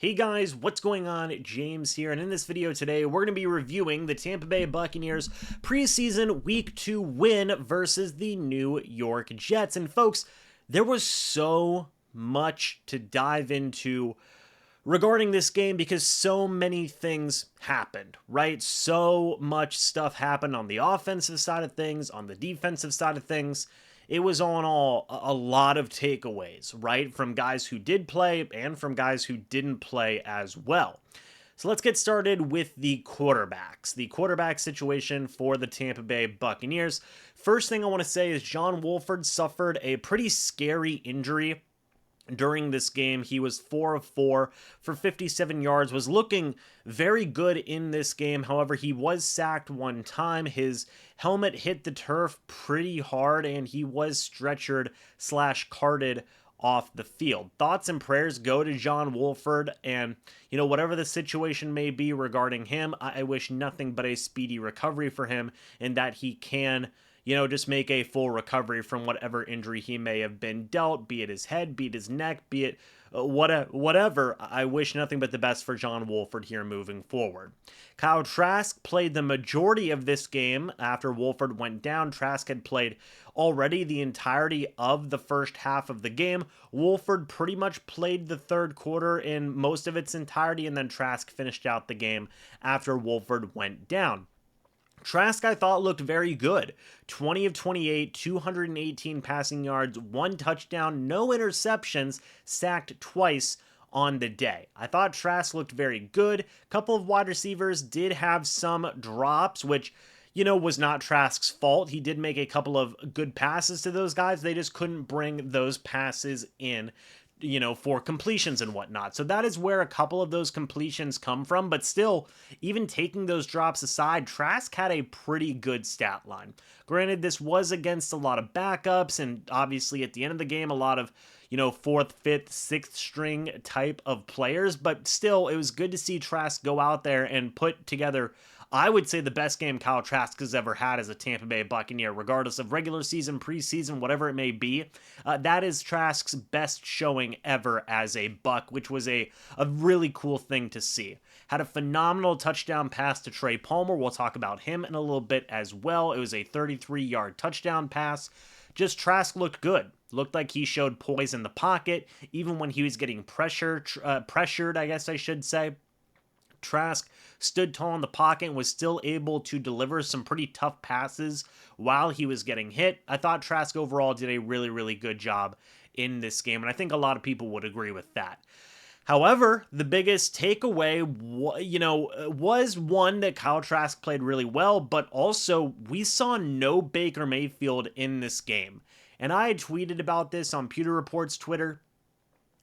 Hey guys, what's going on? James here, and in this video today, we're going to be reviewing the Tampa Bay Buccaneers preseason Week 2 win versus the New York Jets. And folks, there was so much to dive into regarding this game because so many things happened, right? So much stuff happened on the offensive side of things, on the defensive side of things. It was all in all a lot of takeaways, right? From guys who did play and from guys who didn't play as well. So let's get started with the quarterbacks. The quarterback situation for the Tampa Bay Buccaneers. First thing I want to say is John Wolford suffered a pretty scary injury during this game. He was 4 of 4 for 57 yards, was looking very good in this game. However, he was sacked one time. His helmet hit the turf pretty hard, and he was stretchered/carted off the field. Thoughts and prayers go to John Wolford, and whatever the situation may be regarding him, I wish nothing but a speedy recovery for him, and that he can just make a full recovery from whatever injury he may have been dealt, be it his head, be it his neck, be it whatever. I wish nothing but the best for John Wolford here moving forward. Kyle Trask played the majority of this game after Wolford went down. Trask had played already the entirety of the first half of the game. Wolford pretty much played the third quarter in most of its entirety, and then Trask finished out the game after Wolford went down. Trask, I thought, looked very good. 20 of 28, 218 passing yards, 1 touchdown, no interceptions, sacked twice on the day. I thought Trask looked very good. A couple of wide receivers did have some drops, which, was not Trask's fault. He did make a couple of good passes to those guys. They just couldn't bring those passes in for completions and whatnot. So that is where a couple of those completions come from. But still, even taking those drops aside, Trask had a pretty good stat line. Granted, this was against a lot of backups, and obviously at the end of the game, a lot of, 4th, 5th, 6th string type of players. But still, it was good to see Trask go out there and put together, I would say, the best game Kyle Trask has ever had as a Tampa Bay Buccaneer, regardless of regular season, preseason, whatever it may be. That is Trask's best showing ever as a Buck, which was a really cool thing to see. Had a phenomenal touchdown pass to Trey Palmer. We'll talk about him in a little bit as well. It was a 33-yard touchdown pass. Just Trask looked good. Looked like he showed poise in the pocket, even when he was getting pressured, I guess I should say. Trask stood tall in the pocket and was still able to deliver some pretty tough passes while he was getting hit. I thought Trask overall did a really, really good job in this game, and I think a lot of people would agree with that. However, the biggest takeaway, was one that Kyle Trask played really well, but also we saw no Baker Mayfield in this game. And I had tweeted about this on Pewter Report's Twitter.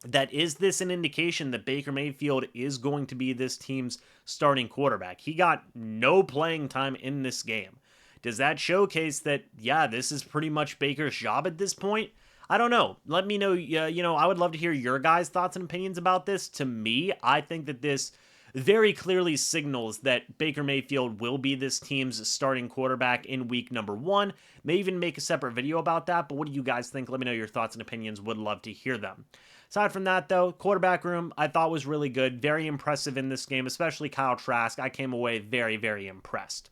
That is this an indication that Baker Mayfield is going to be this team's starting quarterback? He got no playing time in this game. Does that showcase that, yeah, this is pretty much Baker's job at this point? I don't know. Let me know. I would love to hear your guys' thoughts and opinions about this. To me, I think that this very clearly signals that Baker Mayfield will be this team's starting quarterback in week number 1. May even make a separate video about that, but what do you guys think? Let me know your thoughts and opinions. Would love to hear them. Aside from that, though, quarterback room I thought was really good. Very impressive in this game, especially Kyle Trask. I came away very, very impressed.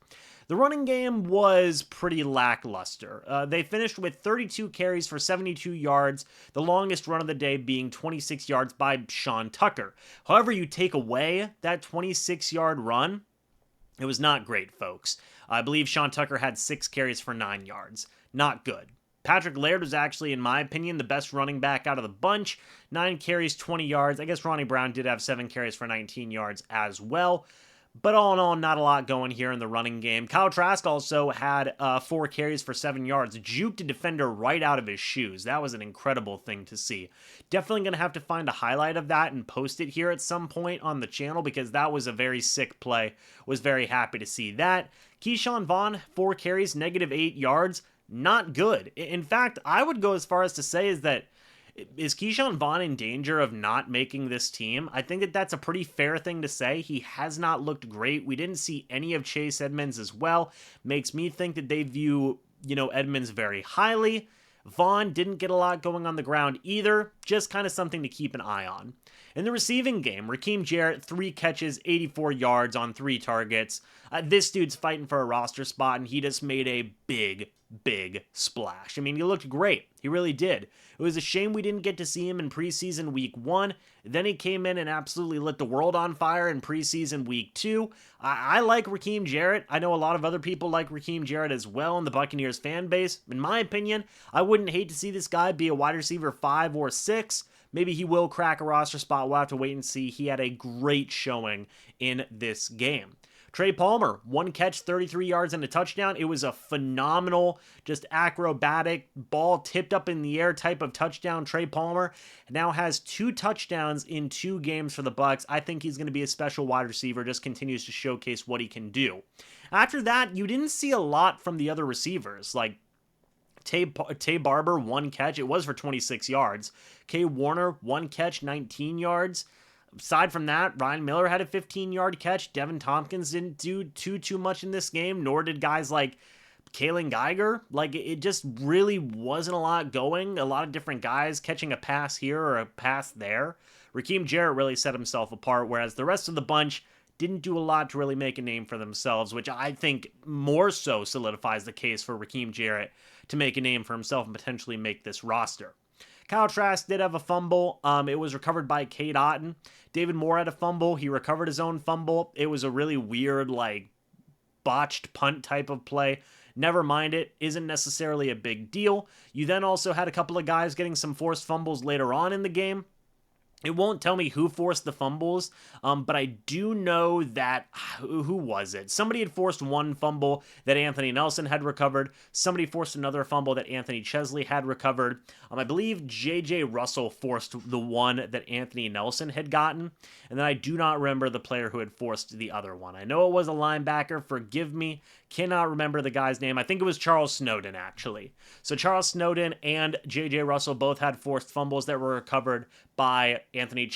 The running game was pretty lackluster. They finished with 32 carries for 72 yards, the longest run of the day being 26 yards by Sean Tucker. However, you take away that 26-yard run, it was not great, folks. I believe Sean Tucker had 6 carries for 9 yards. Not good. Patrick Laird was actually, in my opinion, the best running back out of the bunch. 9 carries, 20 yards. I guess Ronnie Brown did have 7 carries for 19 yards as well. But all in all, not a lot going here in the running game. Kyle Trask also had 4 carries for 7 yards. Juked a defender right out of his shoes. That was an incredible thing to see. Definitely going to have to find a highlight of that and post it here at some point on the channel because that was a very sick play. Was very happy to see that. Keyshawn Vaughn, 4 carries, -8 yards. Not good. In fact, I would go as far as to say is Keyshawn Vaughn in danger of not making this team? I think that that's a pretty fair thing to say. He has not looked great. We didn't see any of Chase Edmonds as well. Makes me think that they view, Edmonds very highly. Vaughn didn't get a lot going on the ground either. just kind of something to keep an eye on. In the receiving game, Raheem Jarrett, 3 catches, 84 yards on 3 targets. This dude's fighting for a roster spot, and he just made a big splash. I mean, he looked great. He really did. It was a shame we didn't get to see him in preseason week 1. Then he came in and absolutely lit the world on fire in preseason week 2. I like Raheem Jarrett. I know a lot of other people like Raheem Jarrett as well in the Buccaneers fan base. In my opinion, I wouldn't hate to see this guy be a wide receiver 5 or 6. Maybe he will crack a roster spot. We'll have to wait and see. He had a great showing in this game. Trey Palmer, 1 catch, 33 yards and a touchdown. It was a phenomenal, just acrobatic, ball tipped up in the air type of touchdown. Trey Palmer now has 2 touchdowns in 2 games for the Bucs. I think he's going to be a special wide receiver, just continues to showcase what he can do. After that, you didn't see a lot from the other receivers, like Tay Barber, 1 catch. It was for 26 yards. Kay Warner, 1 catch, 19 yards. Aside from that, Ryan Miller had a 15-yard catch. Devin Tompkins didn't do too much in this game, nor did guys like Kalen Geiger. Like, it just really wasn't a lot going. A lot of different guys catching a pass here or a pass there. Raheem Jarrett really set himself apart, whereas the rest of the bunch didn't do a lot to really make a name for themselves, which I think more so solidifies the case for Raheem Jarrett to make a name for himself and potentially make this roster. Kyle Trask did have a fumble. It was recovered by Cade Otton. David Moore had a fumble. He recovered his own fumble. It was a really weird, like, botched punt type of play. Never mind it. Isn't necessarily a big deal. You then also had a couple of guys getting some forced fumbles later on in the game. It won't tell me who forced the fumbles, but I do know that, who was it? Somebody had forced 1 fumble that Anthony Nelson had recovered. Somebody forced another fumble that Anthony Chesley had recovered. I believe J.J. Russell forced the one that Anthony Nelson had gotten, and then I do not remember the player who had forced the other one. I know it was a linebacker, forgive me, cannot remember the guy's name. I think it was Charles Snowden, actually. So Charles Snowden and J.J. Russell both had forced fumbles that were recovered by Anthony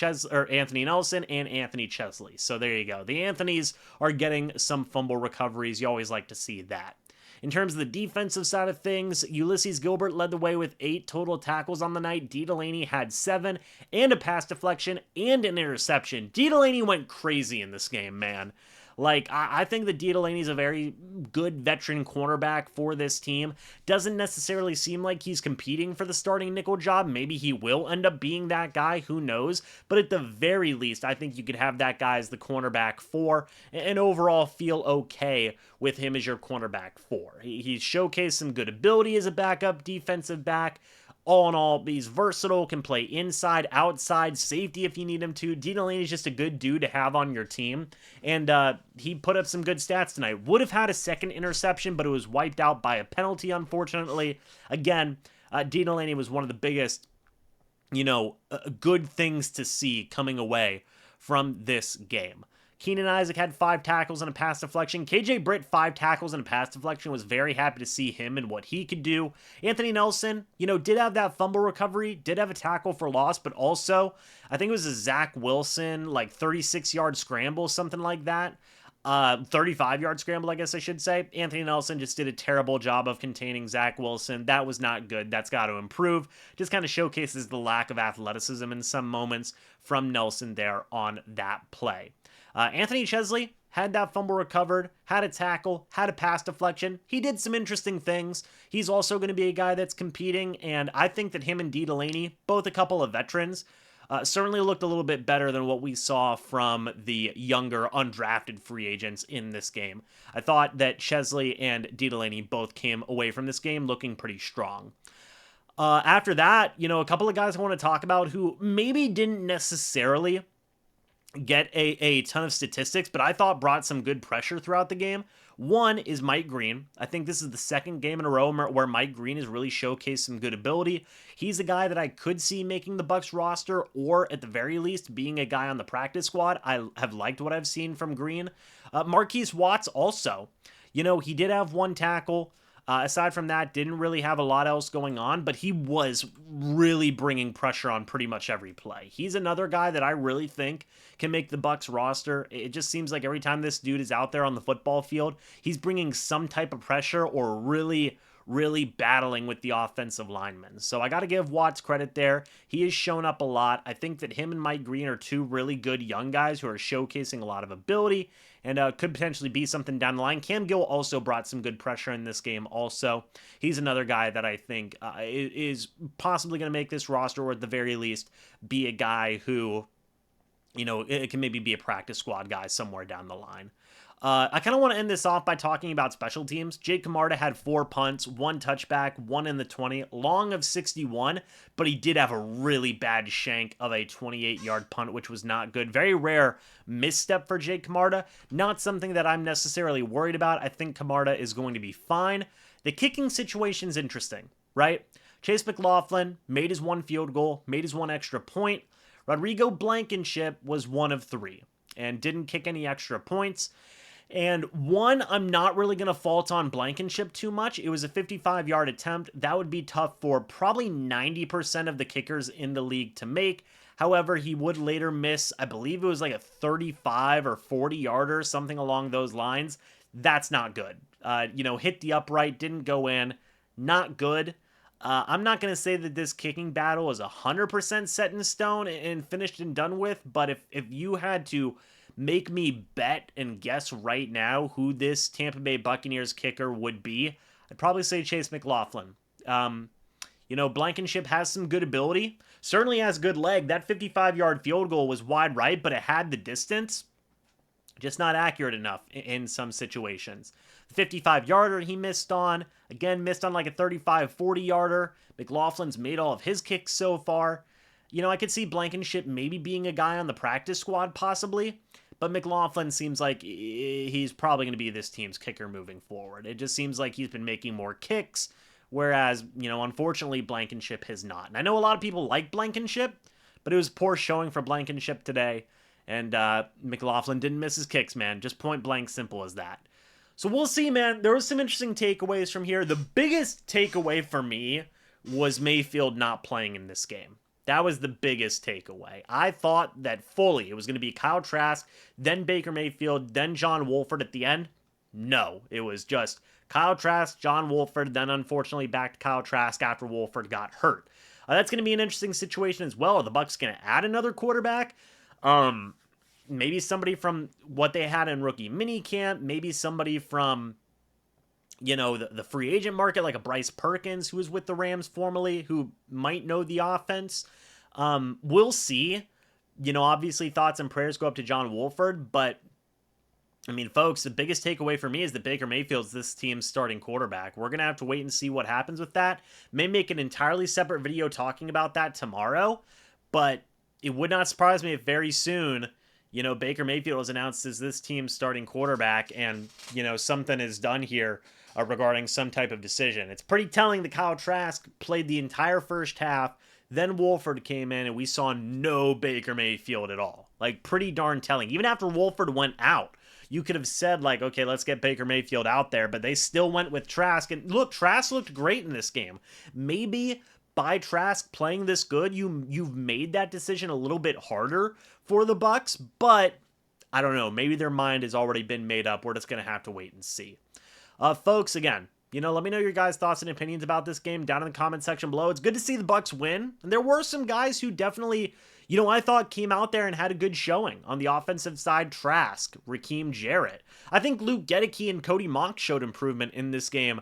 Nelson and Anthony Chesley. So there you go. The Anthonys are getting some fumble recoveries. You always like to see that. In terms of the defensive side of things, Ulysses Gilbert led the way with 8 total tackles on the night. D. Delaney had 7 and a pass deflection and an interception. D. Delaney went crazy in this game, man. Like, I think that D. Delaney's a very good veteran cornerback for this team. Doesn't necessarily seem like he's competing for the starting nickel job. Maybe he will end up being that guy. Who knows? But at the very least, I think you could have that guy as the cornerback 4 and overall feel okay with him as your cornerback 4. He's showcased some good ability as a backup defensive back. All in all, he's versatile, can play inside, outside, safety if you need him to. D. Delaney's just a good dude to have on your team, and he put up some good stats tonight. Would have had a second interception, but it was wiped out by a penalty, unfortunately. Again, D. Delaney was one of the biggest, good things to see coming away from this game. Keenan Isaac had 5 tackles and a pass deflection. KJ Britt, 5 tackles and a pass deflection. Was very happy to see him and what he could do. Anthony Nelson, did have that fumble recovery, did have a tackle for loss, but also, I think it was a Zach Wilson, 36-yard scramble, something like that. 35-yard scramble, I guess I should say. Anthony Nelson just did a terrible job of containing Zach Wilson. That was not good. That's got to improve. Just kind of showcases the lack of athleticism in some moments from Nelson there on that play. Anthony Chesley had that fumble recovered, had a tackle, had a pass deflection. He did some interesting things. He's also going to be a guy that's competing, and I think that him and D. Delaney, both a couple of veterans, certainly looked a little bit better than what we saw from the younger, undrafted free agents in this game. I thought that Chesley and D. Delaney both came away from this game looking pretty strong. After that, a couple of guys I want to talk about who maybe didn't necessarily get a ton of statistics, but I thought brought some good pressure throughout the game. One is Mike Green. I think this is the second game in a row where Mike Green has really showcased some good ability. He's a guy that I could see making the Bucs roster, or at the very least being a guy on the practice squad. I have liked what I've seen from Green. Marquise Watts also. He did have 1 tackle. Aside from that, didn't really have a lot else going on, but he was really bringing pressure on pretty much every play. He's another guy that I really think can make the Bucs roster. It just seems like every time this dude is out there on the football field, he's bringing some type of pressure or really, really battling with the offensive linemen. So I got to give Watts credit there. He has shown up a lot. I think that him and Mike Green are two really good young guys who are showcasing a lot of ability and could potentially be something down the line. Cam Gill also brought some good pressure in this game also. He's another guy that I think is possibly going to make this roster, or at the very least be a guy who, it can maybe be a practice squad guy somewhere down the line. I kind of want to end this off by talking about special teams. Jake Camarda had 4 punts, 1 touchback, 1 in the 20, long of 61, but he did have a really bad shank of a 28-yard punt, which was not good. Very rare misstep for Jake Camarda. Not something that I'm necessarily worried about. I think Camarda is going to be fine. The kicking situation is interesting, right? Chase McLaughlin made his 1 field goal, made his 1 extra point. Rodrigo Blankenship was 1 of 3 and didn't kick any extra points. And one, I'm not really going to fault on Blankenship too much. It was a 55-yard attempt. That would be tough for probably 90% of the kickers in the league to make. However, he would later miss, I believe it was like a 35 or 40-yarder, something along those lines. That's not good. Hit the upright, didn't go in. Not good. I'm not going to say that this kicking battle is 100% set in stone and finished and done with, but if you had to make me bet and guess right now who this Tampa Bay Buccaneers kicker would be, I'd probably say Chase McLaughlin. Blankenship has some good ability, certainly has good leg. That 55-yard field goal was wide right, but it had the distance. Just not accurate enough in some situations. The 55-yarder he missed on, again, missed on like a 35, 40-yarder. McLaughlin's made all of his kicks so far. I could see Blankenship maybe being a guy on the practice squad possibly, but McLaughlin seems like he's probably going to be this team's kicker moving forward. It just seems like he's been making more kicks, whereas, unfortunately, Blankenship has not. And I know a lot of people like Blankenship, but it was poor showing for Blankenship today, and McLaughlin didn't miss his kicks, man. Just point blank simple as that. So we'll see, man. There was some interesting takeaways from here. The biggest takeaway for me was Mayfield not playing in this game. That was the biggest takeaway. I thought that fully it was going to be Kyle Trask, then Baker Mayfield, then John Wolford at the end. No, it was just Kyle Trask, John Wolford, then unfortunately back to Kyle Trask after Wolford got hurt. That's going to be an interesting situation as well. Are the Bucs going to add another quarterback? Maybe somebody from what they had in rookie minicamp. Maybe somebody from the free agent market, like a Bryce Perkins, who was with the Rams formerly, who might know the offense. We'll see. Obviously thoughts and prayers go up to John Wolford, but folks, the biggest takeaway for me is that Baker Mayfield's this team's starting quarterback. We're going to have to wait and see what happens with that. May make an entirely separate video talking about that tomorrow, but it would not surprise me if very soon, Baker Mayfield is announced as this team's starting quarterback and, something is done here regarding some type of decision. It's pretty telling that Kyle Trask played the entire first half, then Wolford came in, and we saw no Baker Mayfield at all. Like, pretty darn telling. Even after Wolford went out, you could have said, like, okay, let's get Baker Mayfield out there, but they still went with Trask. And look, Trask looked great in this game. Maybe by Trask playing this good, you've made that decision a little bit harder for the Bucs, but I don't know. Maybe their mind has already been made up. We're just going to have to wait and see. Folks, again, let me know your guys' thoughts and opinions about this game down in the comment section below. It's good to see the Bucs win. And there were some guys who definitely, I thought came out there and had a good showing. On the offensive side, Trask, Raheem Jarrett. I think Luke Gedeke and Cody Mock showed improvement in this game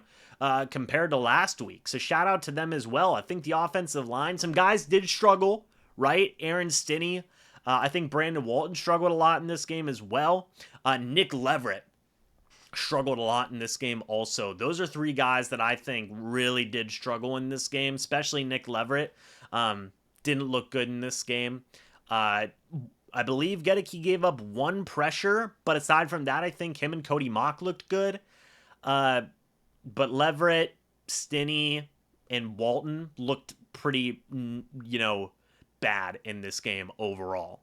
compared to last week. So shout out to them as well. I think the offensive line, some guys did struggle, right? Aaron Stinney. I think Brandon Walton struggled a lot in this game as well. Nick Leverett struggled a lot in this game also. Those are 3 guys that I think really did struggle in this game, especially Nick Leverett. Didn't look good in this game. I believe Gedeke gave up 1 pressure, but aside from that, I think him and Cody Mock looked good. But Leverett, Stinney, and Walton looked pretty, bad in this game overall.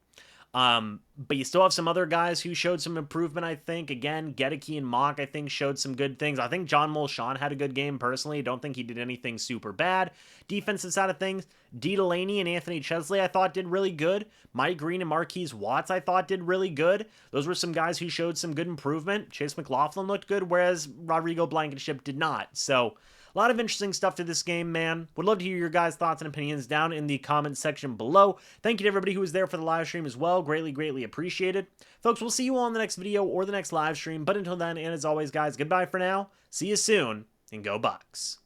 But you still have some other guys who showed some improvement, I think. Again, Gedeke and Mock, I think, showed some good things. I think John Mulshawn had a good game, personally. Don't think he did anything super bad. Defensive side of things, D. Delaney and Anthony Chesley, I thought, did really good. Mike Green and Marquise Watts, I thought, did really good. Those were some guys who showed some good improvement. Chase McLaughlin looked good, whereas Rodrigo Blankenship did not. So, A lot of interesting stuff to this game, man. Would love to hear your guys' thoughts and opinions down in the comment section below. Thank you to everybody who was there for the live stream as well. Greatly appreciated. Folks, we'll see you all in the next video or the next live stream. But until then, and as always, guys, goodbye for now. See you soon, and go Bucs.